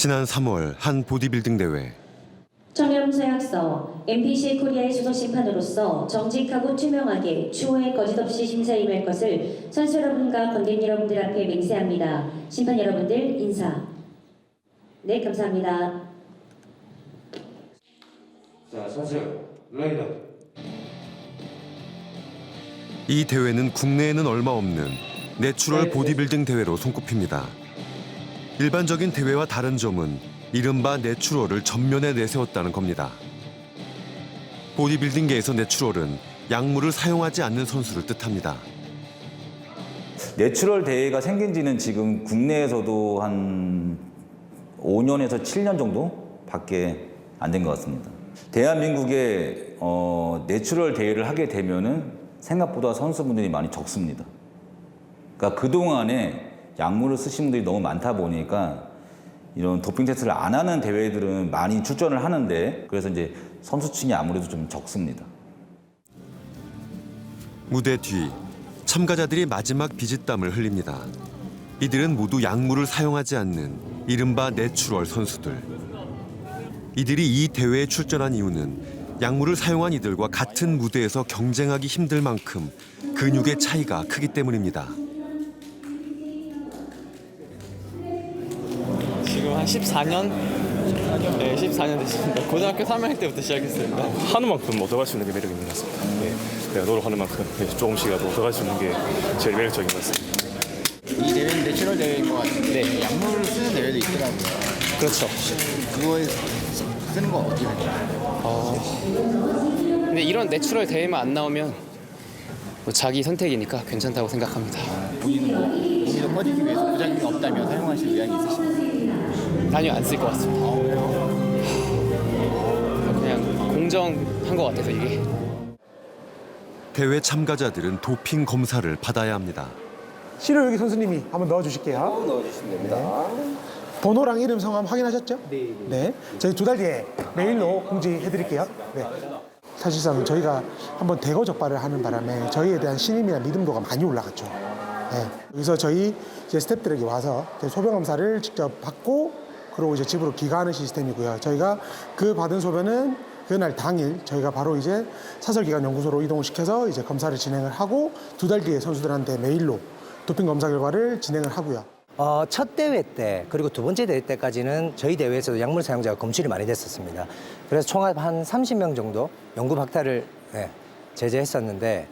지난 3월 한 보디빌딩 대회. 청렴서약서 MBC 코리아의 수석 심판으로서 정직하고 투명하게 추후에 거짓없이 심사에 임할 것을 선수 여러분과 관객 여러분들 앞에 맹세합니다. 심판 여러분들 인사. 네, 감사합니다. 자, 선수 라인업. 이 대회는 국내에는 얼마 없는 내추럴 보디빌딩 대회로 손꼽힙니다. 일반적인 대회와 다른 점은 이른바 내추럴을 전면에 내세웠다는 겁니다. 보디빌딩계에서 내추럴은 약물을 사용하지 않는 선수를 뜻합니다. 내추럴 대회가 생긴 지는 지금 국내에서도 한 5년에서 7년 정도밖에 안 된 것 같습니다. 대한민국에 내추럴 대회를 하게 되면은 생각보다 선수분들이 많이 적습니다. 그러니까 그동안에 약물을 쓰신 분들이 너무 많다 보니까 이런 도핑 테스트를 안 하는 대회들은 많이 출전을 하는데 그래서 이제 선수층이 아무래도 좀 적습니다. 무대 뒤 참가자들이 마지막 비짓땀을 흘립니다. 이들은 모두 약물을 사용하지 않는 이른바 내추럴 선수들. 이들이 이 대회에 출전한 이유는 약물을 사용한 이들과 같은 무대에서 경쟁하기 힘들 만큼 근육의 차이가 크기 때문입니다. 지금 한 14년? 네, 14년 됐습니다. 고등학교 3학년 때부터 시작했습니다. 하는 만큼 얻어갈 수 있는 게 매력이 있는 것 같습니다. 내가 노력하는 만큼 조금씩이라도 얻어갈 수 있는 게 제일 매력적인 것 같습니다. 이 대회는 내추럴 대회인 것 같은데 약물을 쓰는 대회도 있더라고요. 그렇죠. 그거에 쓰는 거 어떻게 생각해요? 근데 이런 내추럴 대회만 안 나오면 뭐 자기 선택이니까 괜찮다고 생각합니다. 본인은 뭐 몸이 더 커지기 위해서 부작용이 없다면 사용하실 의향이 있으신가요? 아니요, 안 쓸 것 같습니다. 그냥 공정한 것 같아서 이게. 대회 참가자들은 도핑 검사를 받아야 합니다. 신호유기 선수님이 한번 넣어주실게요. 넣어주시면 됩니다. 네. 번호랑 이름 성함 확인하셨죠? 네. 저희 2달 뒤에 메일로 공지해드릴게요. 네. 사실상 저희가 한번 대거 적발을 하는 바람에 저희에 대한 신임이나 믿음도가 많이 올라갔죠. 네. 여기서 저희 이제 스태프들에게 와서 소변 검사를 직접 받고 그리고 이제 집으로 귀가하는 시스템이고요. 저희가 그 받은 소변은 그날 당일 저희가 바로 이제 사설기관연구소로 이동을 시켜서 이제 검사를 진행을 하고 2달 뒤에 선수들한테 메일로 도핑 검사 결과를 진행을 하고요. 첫 대회 때 그리고 두 번째 대회 때까지는 저희 대회에서도 약물 사용자가 검출이 많이 됐었습니다. 그래서 총합 한 30명 정도 연구 박탈을 제재했었는데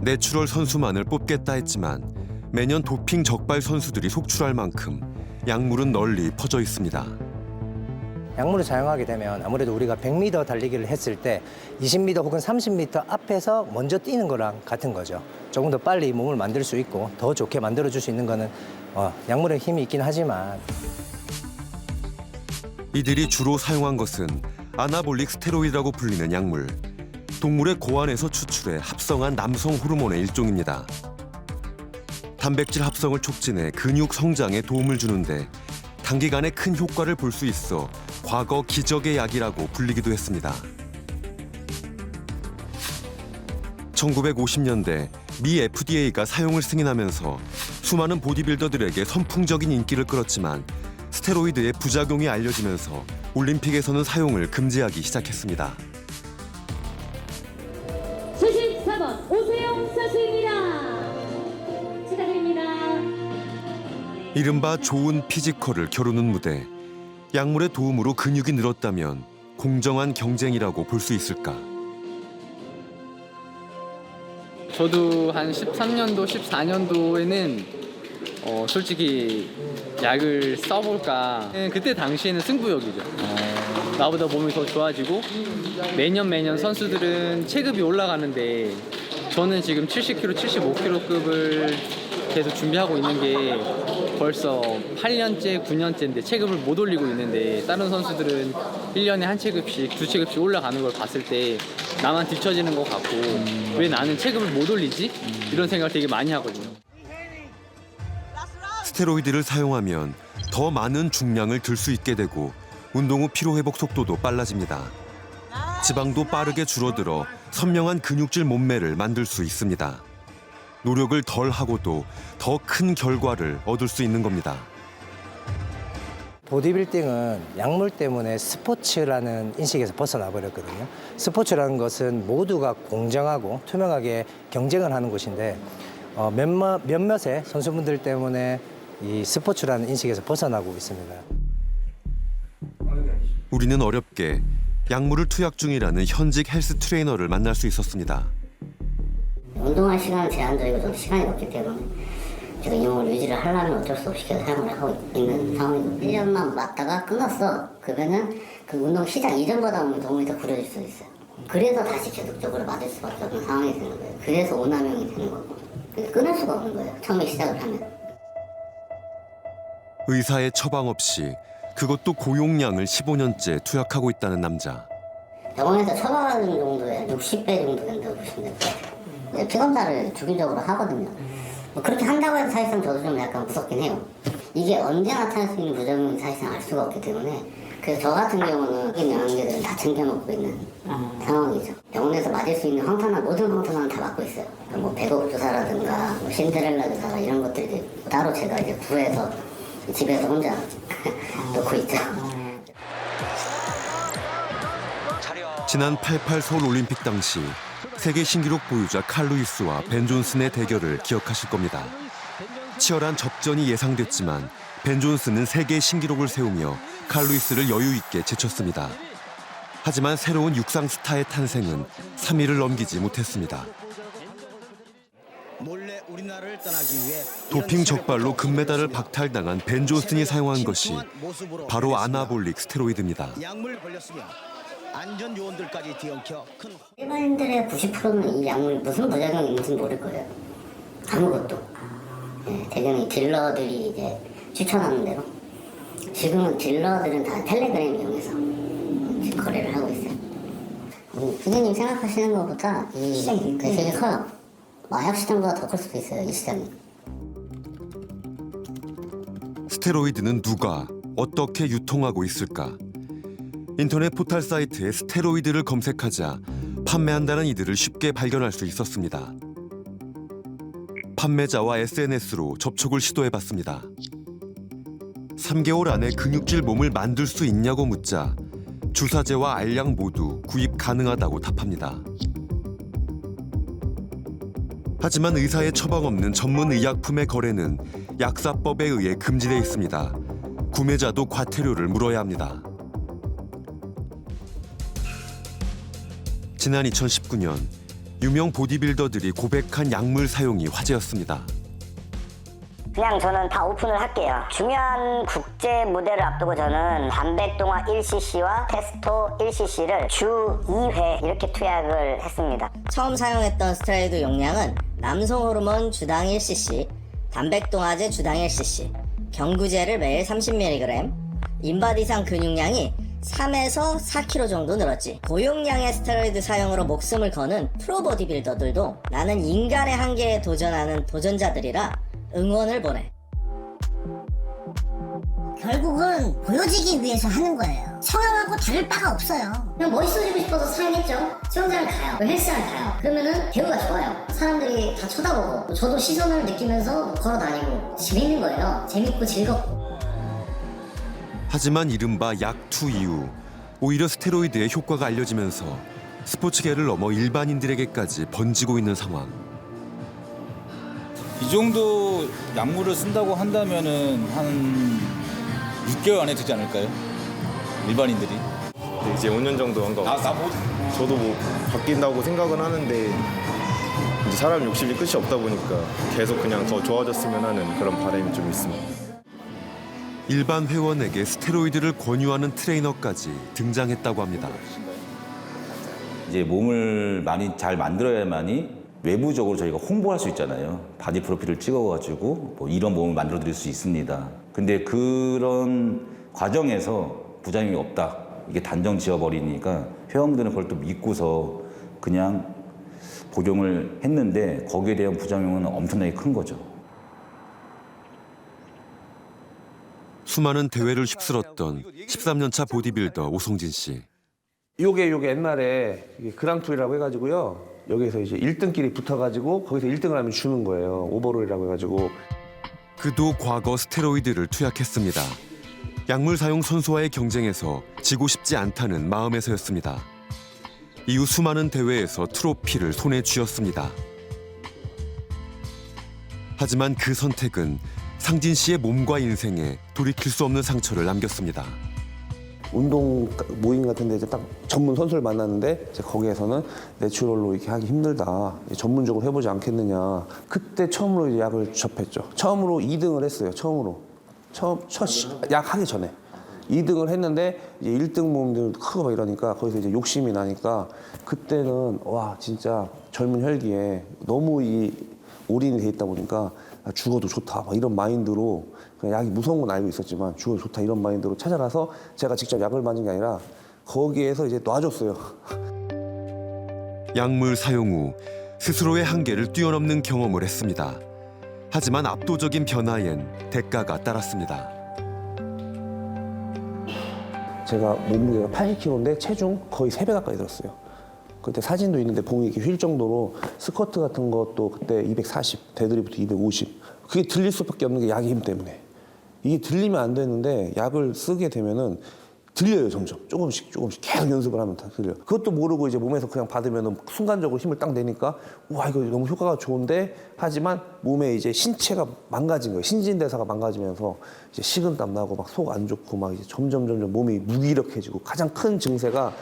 내추럴 선수만을 뽑겠다 했지만 매년 도핑 적발 선수들이 속출할 만큼 약물은 널리 퍼져 있습니다. 약물을 사용하게 되면 아무래도 우리가 100m 달리기를 했을 때 20m 혹은 30m 앞에서 먼저 뛰는 거랑 같은 거죠. 조금 더 빨리 몸을 만들 수 있고 더 좋게 만들어줄 수 있는 거는 약물의 힘이 있긴 하지만 이들이 주로 사용한 것은 아나볼릭 스테로이드라고 불리는 약물. 동물의 고안에서 추출해 합성한 남성 호르몬의 일종입니다. 단백질 합성을 촉진해 근육 성장에 도움을 주는데 단기간에 큰 효과를 볼 수 있어 과거 기적의 약이라고 불리기도 했습니다. 1950년대 미 FDA가 사용을 승인하면서 수많은 보디빌더들에게 선풍적인 인기를 끌었지만 스테로이드의 부작용이 알려지면서 올림픽에서는 사용을 금지하기 시작했습니다. 74번 오세영 선수입니다. 축하드립니다. 이른바 좋은 피지컬을 겨루는 무대. 약물의 도움으로 근육이 늘었다면 공정한 경쟁이라고 볼 수 있을까? 저도 한 13년도, 14년도에는 솔직히 약을 써볼까. 그때 당시에는 승부욕이죠. 나보다 몸이 더 좋아지고 매년 선수들은 체급이 올라가는데 저는 지금 70kg, 75kg급을 계속 준비하고 있는 게 벌써 8년째, 9년째인데 체급을 못 올리고 있는데 다른 선수들은 1년에 한 체급씩, 2체급씩 올라가는 걸 봤을 때 나만 뒤처지는 것 같고 왜 나는 체급을 못 올리지? 이런 생각을 되게 많이 하거든요. 스테로이드를 사용하면 더 많은 중량을 들 수 있게 되고 운동 후 피로 회복 속도도 빨라집니다. 지방도 빠르게 줄어들어 선명한 근육질 몸매를 만들 수 있습니다. 노력을 덜 하고도 더 큰 결과를 얻을 수 있는 겁니다. 보디빌딩은 약물 때문에 스포츠라는 인식에서 벗어나 버렸거든요. 스포츠라는 것은 모두가 공정하고 투명하게 경쟁을 하는 곳인데 몇몇의 선수분들 때문에 이 스포츠라는 인식에서 벗어나고 있습니다. 우리는 어렵게 약물을 투약 중이라는 현직 헬스 트레이너를 만날 수 있었습니다. 운동할 시간은 제한적이고 좀 시간이 없기 때문에 제가 이 몸을 유지를 하려면 어쩔 수 없이 계속 사용을 하고 있는 상황이고 1년만 맞다가 끝났어. 그러면은 그 운동 시작 이전보다 보면 도움이 더 구려질 수 있어요. 그래서 다시 계속적으로 맞을 수밖에 없는 상황이 되는 거예요. 그래서 오남용이 되는 거고 끊을 수가 없는 거예요. 처음에 시작을 하면. 의사의 처방 없이 그것도 고용량을 15년째 투약하고 있다는 남자. 병원에서 처방하는 정도에 60배 정도 된다고 보시면 될 것 같아요. 피검사를 주기적으로 하거든요. 뭐 그렇게 한다고 해서 사실상 저도 좀 약간 무섭긴 해요. 이게 언제 나타날 수 있는 부작용인지 사실상 알 수가 없기 때문에 그래서 저 같은 경우는 이 영양제들은 다 챙겨놓고 있는 상황이죠. 병원에서 맞을 수 있는 황탄화, 모든 황탄화는 다 맞고 있어요. 뭐 백옥 주사라든가 뭐 신데렐라 주사 이런 것들이 따로 제가 이제 구해서 집에서 혼자 놓고 있죠. 지난 88 서울 올림픽 당시 세계 신기록 보유자 칼 루이스와 벤 존슨의 대결을 기억하실 겁니다. 치열한 접전이 예상됐지만 벤 존슨은 세계 신기록을 세우며 칼 루이스를 여유 있게 제쳤습니다. 하지만 새로운 육상 스타의 탄생은 3위를 넘기지 못했습니다. 도핑 적발로 금메달을 박탈당한 벤 존슨이 사용한 것이 바로 아나볼릭 스테로이드입니다. 안전 요원들까지 뒤엉켜 큰 일반인들의 90%는 이 약물이 무슨 부작용이 있는지 모를 거예요. 아무것도. 네, 대개는 딜러들이 이제 추천하는 대로. 지금은 딜러들은 다 텔레그램 이용해서 지금 거래를 하고 있어요. 선생님 생각하시는 것보다 이 시장이 되게 커요. 마약 시장보다 더 클 수도 있어요, 이 시장이. 스테로이드는 누가 어떻게 유통하고 있을까? 인터넷 포털 사이트에 스테로이드를 검색하자 판매한다는 이들을 쉽게 발견할 수 있었습니다. 판매자와 SNS로 접촉을 시도해봤습니다. 3개월 안에 근육질 몸을 만들 수 있냐고 묻자 주사제와 알약 모두 구입 가능하다고 답합니다. 하지만 의사의 처방 없는 전문 의약품의 거래는 약사법에 의해 금지돼 있습니다. 구매자도 과태료를 물어야 합니다. 지난 2019년 유명 보디빌더들이 고백한 약물 사용이 화제였습니다. 그냥 저는 다 오픈을 할게요. 중요한 국제 무대를 앞두고 저는 단백동화 1cc와 테스토 1cc를 주 2회 이렇게 투약을 했습니다. 처음 사용했던 스테로이드 용량은 남성 호르몬 주당 1cc, 단백동화제 주당 1cc, 경구제를 매일 30mg, 인바디상 근육량이 3에서 4kg 정도 늘었지. 고용량의 스테로이드 사용으로 목숨을 거는 프로 보디빌더들도 나는 인간의 한계에 도전하는 도전자들이라 응원을 보내. 결국은 보여지기 위해서 하는 거예요. 성형하고 다를 바가 없어요. 그냥 멋있어지고 싶어서 사용했죠. 수영장을 가요. 헬스장을 가요. 그러면은 배우가 좋아요. 사람들이 다 쳐다보고 저도 시선을 느끼면서 걸어 다니고 재밌는 거예요. 재밌고 즐겁고. 하지만 이른바 약투 이후 오히려 스테로이드의 효과가 알려지면서 스포츠계를 넘어 일반인들에게까지 번지고 있는 상황. 이 정도 약물을 쓴다고 한다면은 한 6개월 안에 되지 않을까요? 일반인들이. 이제 5년 정도 한 거 같아요. 저도 뭐 바뀐다고 생각은 하는데 이제 사람 욕심이 끝이 없다 보니까 계속 그냥 더 좋아졌으면 하는 그런 바람이 좀 있습니다. 일반 회원에게 스테로이드를 권유하는 트레이너까지 등장했다고 합니다. 이제 몸을 많이 잘 만들어야만이 외부적으로 저희가 홍보할 수 있잖아요. 바디 프로필을 찍어가지고 뭐 이런 몸을 만들어 드릴 수 있습니다. 근데 그런 과정에서 부작용이 없다. 이게 단정 지어버리니까 회원들은 그걸 또 믿고서 그냥 복용을 했는데 거기에 대한 부작용은 엄청나게 큰 거죠. 수많은 대회를 휩쓸었던 13년차 보디빌더 오성진 씨. 요게 옛날에 그랑프리라고 해가지고요. 여기서 이제 1등끼리 붙어가지고 거기서 1등을 하면 주는 거예요. 오버롤이라고 해가지고. 그도 과거 스테로이드를 투약했습니다. 약물 사용 선수와의 경쟁에서 지고 싶지 않다는 마음에서였습니다. 이후 수많은 대회에서 트로피를 손에 쥐었습니다. 하지만 그 선택은 상진 씨의 몸과 인생에 돌이킬 수 없는 상처를 남겼습니다. 운동 모임 같은 데 이제 딱 전문 선수를 만났는데 이제 거기에서는 내추럴로 이렇게 하기 힘들다. 전문적으로 해보지 않겠느냐. 그때 처음으로 이제 약을 접했죠. 처음으로 2등을 했어요. 약 하기 전에. 2등을 했는데 이제 1등 모임들 크고 막 이러니까 거기서 이제 욕심이 나니까 그때는 와 진짜 젊은 혈기에 너무 올인이 돼 있다 보니까 죽어도 좋다 막 이런 마인드로 그냥 약이 무서운 건 알고 있었지만 죽어도 좋다 이런 마인드로 찾아가서 제가 직접 약을 맞은 게 아니라 거기에서 이제 놔줬어요. 약물 사용 후 스스로의 한계를 뛰어넘는 경험을 했습니다. 하지만 압도적인 변화엔 대가가 따랐습니다. 제가 몸무게가 80kg인데 체중 거의 3배 가까이 들었어요. 그때 사진도 있는데 봉이 이렇게 휠 정도로 스쿼트 같은 것도 그때 240, 데드리프트 250. 그게 들릴 수밖에 없는 게 약의 힘 때문에. 이게 들리면 안 되는데 약을 쓰게 되면은 들려요, 점점. 조금씩 계속 연습을 하면 다 들려요. 그것도 모르고 이제 몸에서 그냥 받으면은 순간적으로 힘을 딱 내니까 와, 이거 너무 효과가 좋은데 하지만 몸에 이제 신체가 망가진 거예요. 신진대사가 망가지면서 이제 식은땀 나고 막 속 안 좋고 막 이제 점점 몸이 무기력해지고 가장 큰 증세가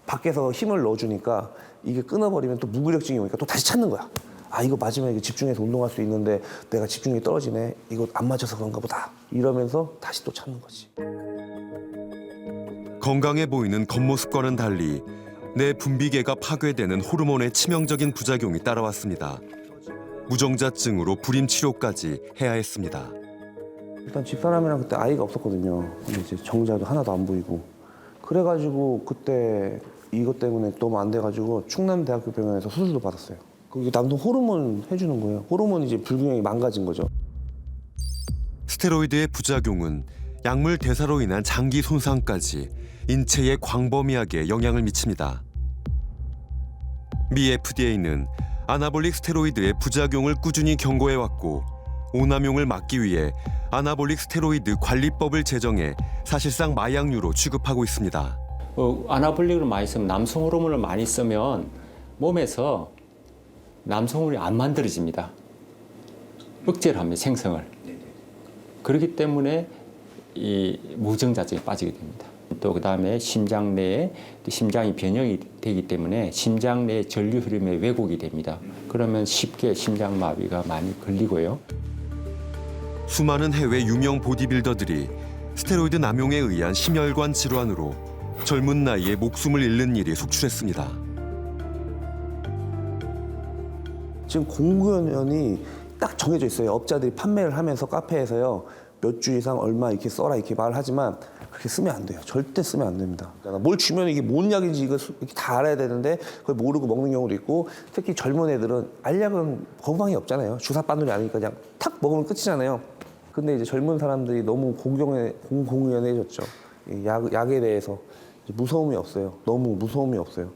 밖에서 힘을 넣어주니까 이게 끊어버리면 또 무기력증이 오니까 또 다시 찾는 거야. 아 이거 맞으면 이거 집중해서 운동할 수 있는데 내가 집중력이 떨어지네. 이거 안 맞아서 그런가 보다. 이러면서 다시 또 찾는 거지. 건강해 보이는 겉모습과는 달리 내 분비계가 파괴되는 호르몬의 치명적인 부작용이 따라왔습니다. 무정자증으로 불임 치료까지 해야 했습니다. 일단 집사람이랑 그때 아이가 없었거든요. 근데 이제 정자도 하나도 안 보이고. 그래가지고 그때 이것 때문에 너무 안 돼가지고 충남대학교 병원에서 수술도 받았어요. 그게 남성 호르몬 해주는 거예요. 호르몬이 이제 불균형이 망가진 거죠. 스테로이드의 부작용은 약물 대사로 인한 장기 손상까지 인체에 광범위하게 영향을 미칩니다. 미 FDA는 아나볼릭 스테로이드의 부작용을 꾸준히 경고해왔고 오남용을 막기 위해 아나볼릭 스테로이드 관리법을 제정해 사실상 마약류로 취급하고 있습니다. 아나볼릭을 많이 쓰면 남성 호르몬을 많이 쓰면 몸에서 남성 호르몬이 안 만들어집니다. 억제를 합니다, 생성을. 그렇기 때문에 이 무정자증에 빠지게 됩니다. 또 그다음에 심장 내에 심장이 변형이 되기 때문에 심장 내 전류 흐름에 왜곡이 됩니다. 그러면 쉽게 심장마비가 많이 걸리고요. 수많은 해외 유명 보디빌더들이 스테로이드 남용에 의한 심혈관 질환으로 젊은 나이에 목숨을 잃는 일이 속출했습니다. 지금 공구연이 딱 정해져 있어요. 업자들이 판매를 하면서 카페에서요. 몇 주 이상 얼마 이렇게 써라 이렇게 말을 하지만 그렇게 쓰면 안 돼요. 절대 쓰면 안 됩니다. 뭘 주면 이게 뭔 약인지 이거 이렇게 다 알아야 되는데 그걸 모르고 먹는 경우도 있고 특히 젊은 애들은 알약은 거부감이 없잖아요. 주사 바늘이 아니니까 그냥 탁 먹으면 끝이잖아요. 근데 이제 젊은 사람들이 너무 공공연해졌죠. 약에 대해서 무서움이 없어요. 너무 무서움이 없어요.